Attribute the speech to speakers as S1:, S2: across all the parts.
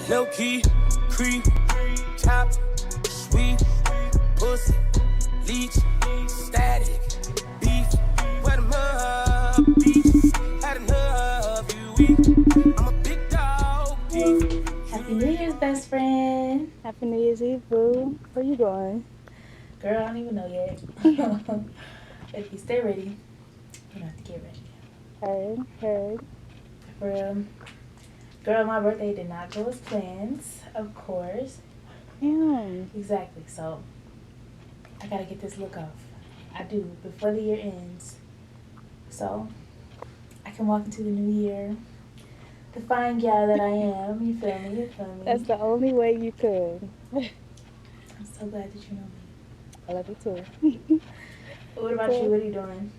S1: Lowkey, creep, chop, sweet, pussy, leech, static, beef, wet 'em up, beef, had enough, you weak. I'm a big dog, beef.
S2: Happy New Year's, best friend.
S3: Happy New Year's Eve, boo. Where you going?
S2: Girl, I don't even know yet. If you stay ready, you don't have to get ready.
S3: Heard.
S2: For real. Girl, my birthday did not go as planned, of course.
S3: Damn.
S2: Exactly. So, I gotta get this look off. I do, before the year ends. So, I can walk into the new year the fine gal that I am. You feel me?
S3: That's the only way you could.
S2: I'm so glad that you know me.
S3: I love you too.
S2: What about you? What are you doing?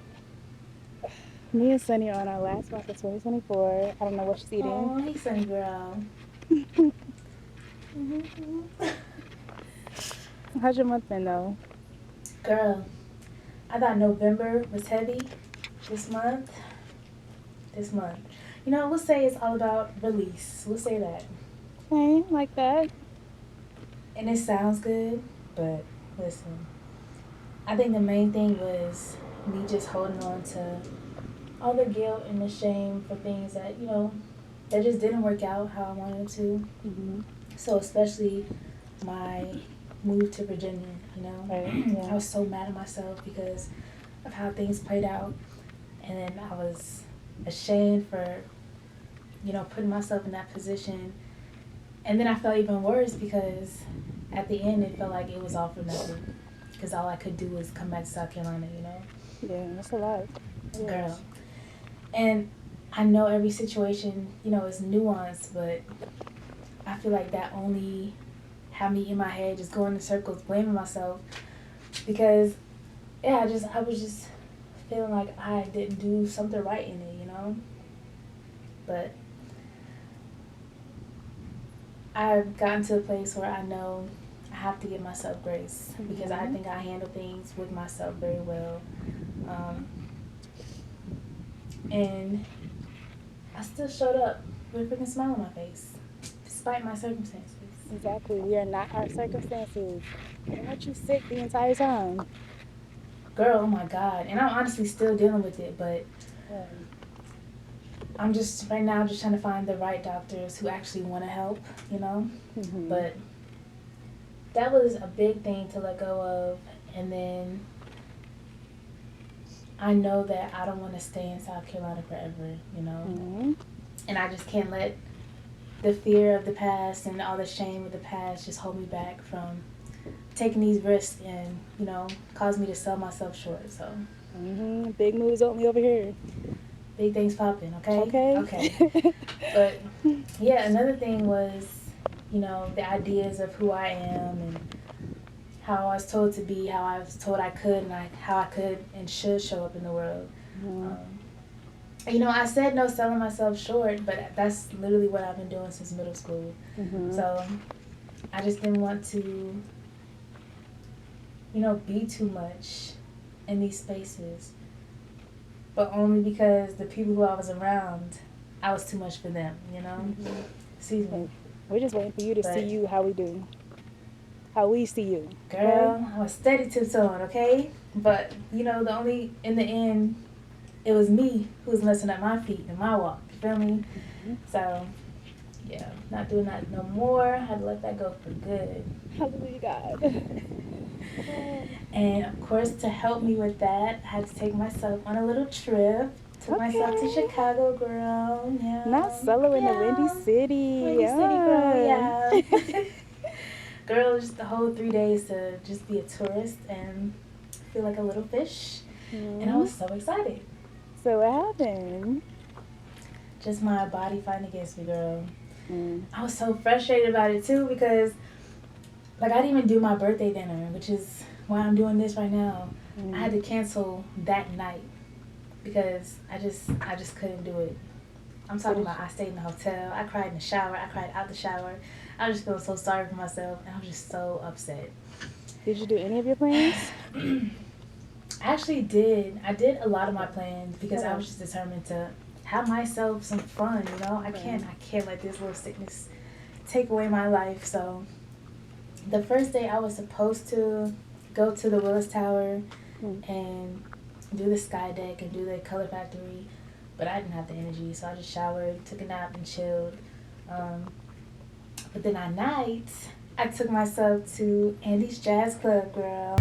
S3: Me and Sunny are on our last month of 2024. I don't know what she's eating.
S2: Oh, hey, Sunny girl.
S3: How's your month been, though?
S2: Girl, I thought November was heavy this month. You know, we'll say it's all about release. We'll say that.
S3: Okay, like that.
S2: And it sounds good, but listen. I think the main thing was me just holding on to all the guilt and the shame for things that, you know, that just didn't work out how I wanted them to.
S3: Mm-hmm.
S2: So especially my move to Virginia, you know.
S3: Right. Yeah.
S2: I was so mad at myself because of how things played out. And then I was ashamed for, you know, putting myself in that position. And then I felt even worse because at the end it felt like it was all for nothing. Because all I could do was come back to South Carolina, you know.
S3: Yeah, that's a lot.
S2: Girl. And I know every situation, you know, is nuanced, but I feel like that only had me in my head just going in circles, blaming myself. Because, yeah, I was just feeling like I didn't do something right in it, you know. But I've gotten to a place where I know I have to give myself grace because I think I handle things with myself very well. And I still showed up with a freaking smile on my face, despite my circumstances.
S3: Exactly. We are not our circumstances. Why aren't you sick the entire time?
S2: Girl, oh my God. And I'm honestly still dealing with it, but I'm just, right now, just trying to find the right doctors who actually want to help, you know?
S3: Mm-hmm.
S2: But that was a big thing to let go of. And then I know that I don't want to stay in South Carolina forever, you know?
S3: Mm-hmm.
S2: And I just can't let the fear of the past and all the shame of the past just hold me back from taking these risks and, you know, cause me to sell myself short. So
S3: Big moves only over here.
S2: big things popping, okay?
S3: Okay.
S2: But yeah, another thing was, you know, the ideas of who I am and how I was told to be, how I was told I could, and how I could and should show up in the world. You know, I said no selling myself short, but that's literally what I've been doing since middle school. So I just didn't want to, you know, be too much in these spaces. But only because the people who I was around, I was too much for them, you know? Excuse me.
S3: We're just waiting for you to see you how we do. How we see you.
S2: Girl, I was steady tiptoeing, okay? But, you know, in the end, it was me who was messing up my feet and my walk. You feel me? So, yeah, not doing that no more. I had to let that go for good.
S3: Hallelujah, God.
S2: And, of course, to help me with that, I had to take myself on a little trip. Took myself to Chicago, girl. Yeah.
S3: Not solo in the Windy City.
S2: Windy City, girl, yeah. Girl, just the whole 3 days to just be a tourist and feel like a little fish. And I was so excited.
S3: So what happened?
S2: Just my body fighting against me, girl. I was so frustrated about it too because, like, I didn't even do my birthday dinner, which is why I'm doing this right now. I had to cancel that night because I just couldn't do it. I'm talking about I stayed in the hotel. I cried in the shower. I cried out the shower. I was just feeling so sorry for myself, and I was just so upset.
S3: Did you do any of your plans?
S2: I actually did. I did a lot of my plans because I was just determined to have myself some fun, you know. I can't let this little sickness take away my life. So the first day I was supposed to go to the Willis Tower and do the sky deck and do the color factory, but I didn't have the energy, so I just showered, took a nap, and chilled. But then at night, I took myself to Andy's Jazz Club, girl.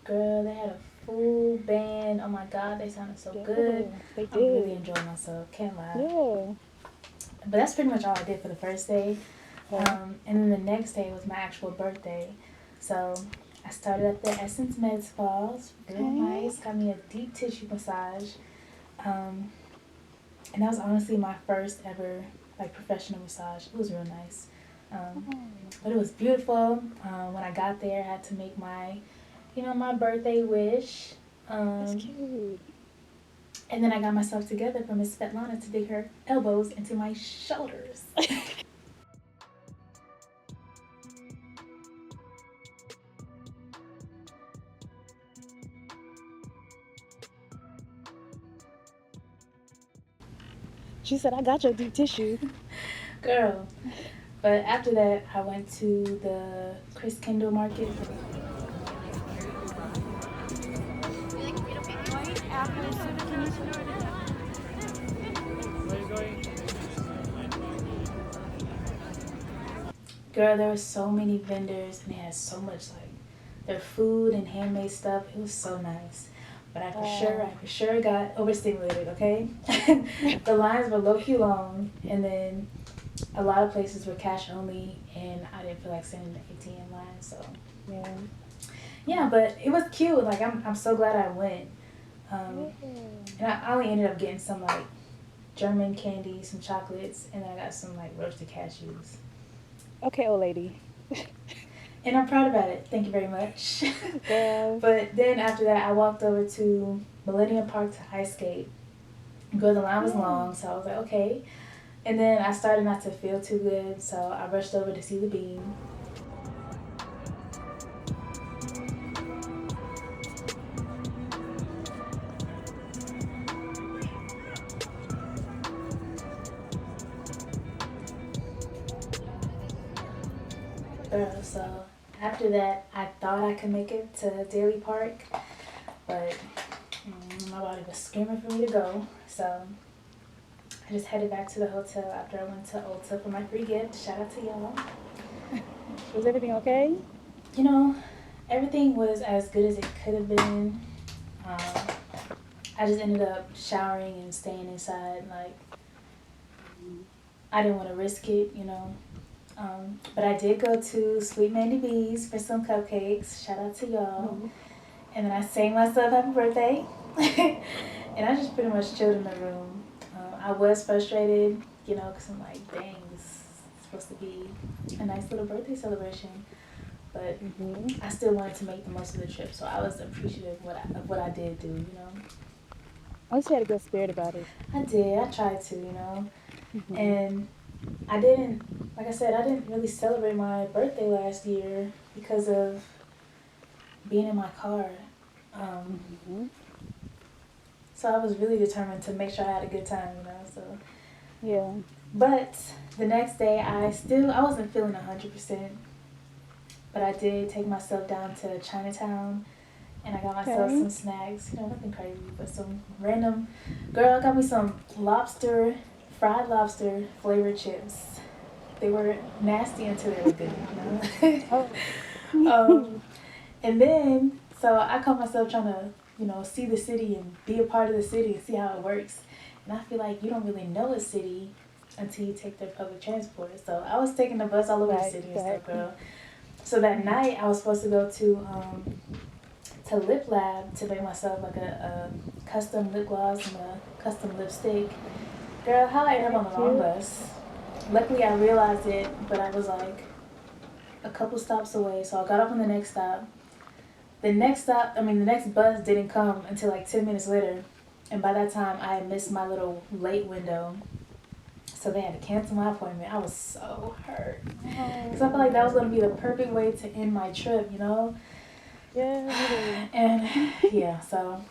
S2: Girl, they had a full band. Oh my God, they sounded so good.
S3: They
S2: I
S3: did.
S2: really enjoyed myself. Can't lie.
S3: Yeah.
S2: But that's pretty much all I did for the first day. And then the next day was my actual birthday. So I started at the Essence Med Spa. Real nice. Got me a deep tissue massage. And that was honestly my first ever like professional massage. It was real nice. But it was beautiful. When I got there, I had to make my, my birthday wish.
S3: That's cute.
S2: And then I got myself together for Miss Svetlana to dig her elbows into my shoulders.
S3: She said, I got your deep tissue.
S2: Girl. But after that, I went to the Chris Kendall Market. Girl, there were so many vendors and they had so much like their food and handmade stuff. It was so nice. But I for sure got overstimulated, okay? The lines were low-key long, and then a lot of places were cash only, and I didn't feel like sitting in the ATM line, so. Yeah, but it was cute. Like, I'm so glad I went. And I only ended up getting some, like, German candy, some chocolates, and then I got some, like, roasted cashews.
S3: Okay, old lady.
S2: And I'm proud about it. Thank you very much.
S3: Girl.
S2: But then after that, I walked over to Millennium Park to ice skate. Girl, the line was long, so I was like, okay. And then I started not to feel too good, so I rushed over to see the beam. Girl, so after that, I thought I could make it to Daly Park, but my body was screaming for me to go. So I just headed back to the hotel after I went to Ulta for my free gift. Shout out to y'all.
S3: Was everything okay?
S2: Everything was as good as it could have been. I just ended up showering and staying inside. Like, I didn't want to risk it, But I did go to Sweet Mandy B's for some cupcakes. Shout out to y'all. And then I sang myself happy birthday. And I just pretty much chilled in the room. I was frustrated, because I'm like, dang, this is supposed to be a nice little birthday celebration. But I still wanted to make the most of the trip, so I was appreciative of what I did do,
S3: I wish you had a good spirit about it.
S2: I did. I tried to, And I didn't really celebrate my birthday last year because of being in my car. So I was really determined to make sure I had a good time, so.
S3: Yeah.
S2: But the next day, I wasn't feeling 100%, but I did take myself down to Chinatown, and I got myself some snacks, nothing crazy, but some random, girl got me some fried lobster flavored chips. They were nasty until they were good, And then, so I caught myself trying to, see the city and be a part of the city and see how it works. And I feel like you don't really know a city until you take their public transport. So I was taking the bus all over the city and stuff, girl. So that night, I was supposed to go to Lip Lab to make myself like a custom lip gloss and a custom lipstick. Girl, how I ended up on the wrong bus. Luckily, I realized it, but I was like a couple stops away, so I got off on the next stop. The next bus didn't come until like 10 minutes later, and by that time, I had missed my little late window. So they had to cancel my appointment. I was so hurt. Because I felt like that was going to be the perfect way to end my trip, you know?
S3: Yeah.
S2: And yeah, so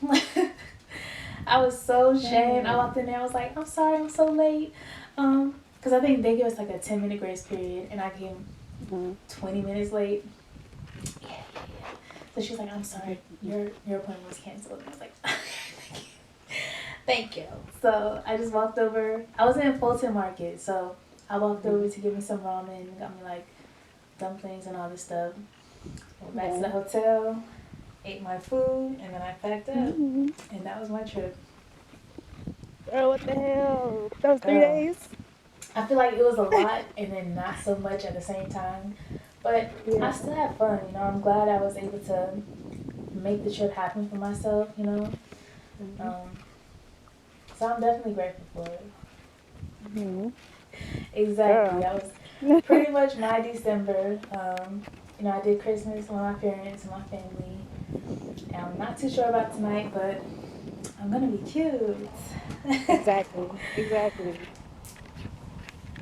S2: I was so ashamed. I walked in there, I was like, I'm sorry, I'm so late. Because I think they give us like a 10-minute grace period, and I came 20 minutes late. Yeah. So she's like, I'm sorry, your appointment was canceled. And I was like, thank you. So I just walked over. I was in Fulton Market, so I walked over to get me some ramen, got me like dumplings and all this stuff. Went back to the hotel, ate my food, and then I packed up. And that was my trip.
S3: Girl, what the hell? That was 3 days?
S2: I feel like it was a lot and then not so much at the same time. But I still had fun, you know. I'm glad I was able to make the trip happen for myself, you know. So I'm definitely grateful for it. Exactly. That was pretty much my December. You know, I did Christmas with my parents and my family. And I'm not too sure about tonight, but I'm going to be cute.
S3: Exactly.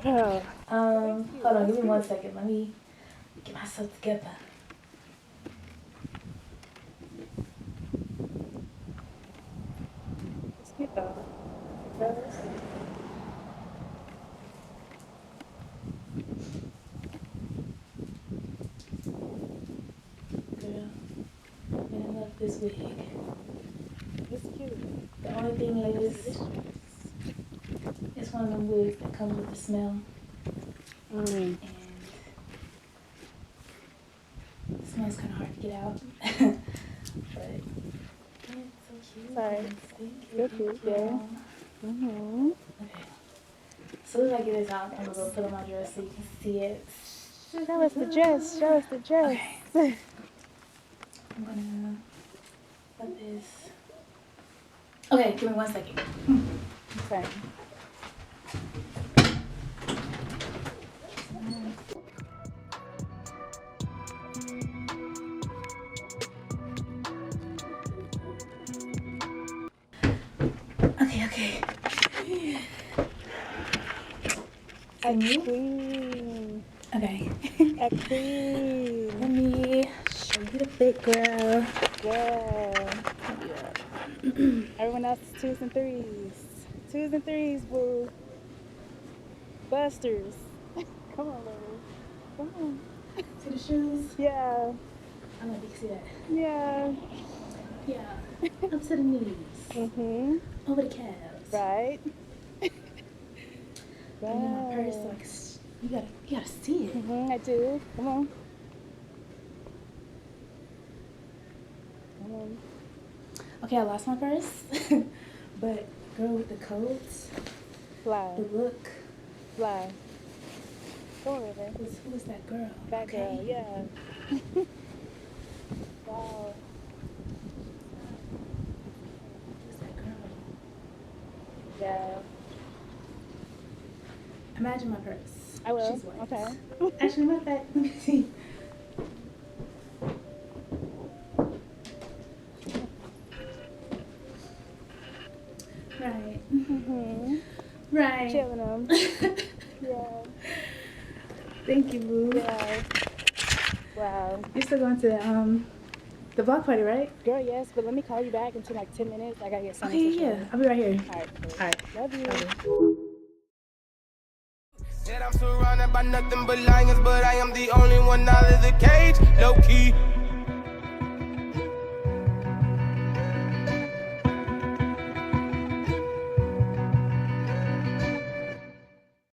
S3: Oh.
S2: Hold on, give me 1 second. Let me get myself together.
S3: It's cute though.
S2: Girl, I'm in love this wig.
S3: It's cute.
S2: The only thing is, it's one of them wigs that comes with the smell. And the smell's kind of hard to get out. But it's so cute.
S3: Sorry.
S2: Thank you.
S3: Yeah.
S2: Okay. As soon as I get this out, I'm going to go put on my dress so you can see it.
S3: Show us the dress.
S2: Okay. I'm going to put this. Okay, give me 1 second.
S3: Okay.
S2: Okay.
S3: A queen.
S2: Okay.
S3: A queen.
S2: Let me show you the fit, girl.
S3: Yeah. Everyone else is 2s and 3s. 2s and 3s, boo. Busters. Come on, Lily. Come on.
S2: See the shoes?
S3: Yeah.
S2: I want you to see that.
S3: Yeah.
S2: Yeah. Up to the knees. Over the calves.
S3: Right.
S2: And then my purse, like, you gotta see it.
S3: I do. Come on.
S2: Okay, I lost my purse. But girl with the coats,
S3: Fly.
S2: the look.
S3: Fly. Go over there.
S2: Who was that girl?
S3: That girl, yeah. Wow.
S2: Who's that girl?
S3: Yeah.
S2: Imagine my purse.
S3: I will.
S2: She's white.
S3: Okay.
S2: Actually, matter of fact, let me see. Right. Right.
S3: Chilling them. Yeah.
S2: Thank you, boo.
S3: Yeah. Wow.
S2: You're still going to the block party, right?
S3: Girl, yes, but let me call you back in like 10 minutes. I gotta get something.
S2: Okay, yeah. I'll be right here.
S3: All right. Cool.
S2: All right.
S3: Love you.
S2: Okay.
S1: Said I'm surrounded by nothing but lions, but I am the only one out of the cage. Lowkey.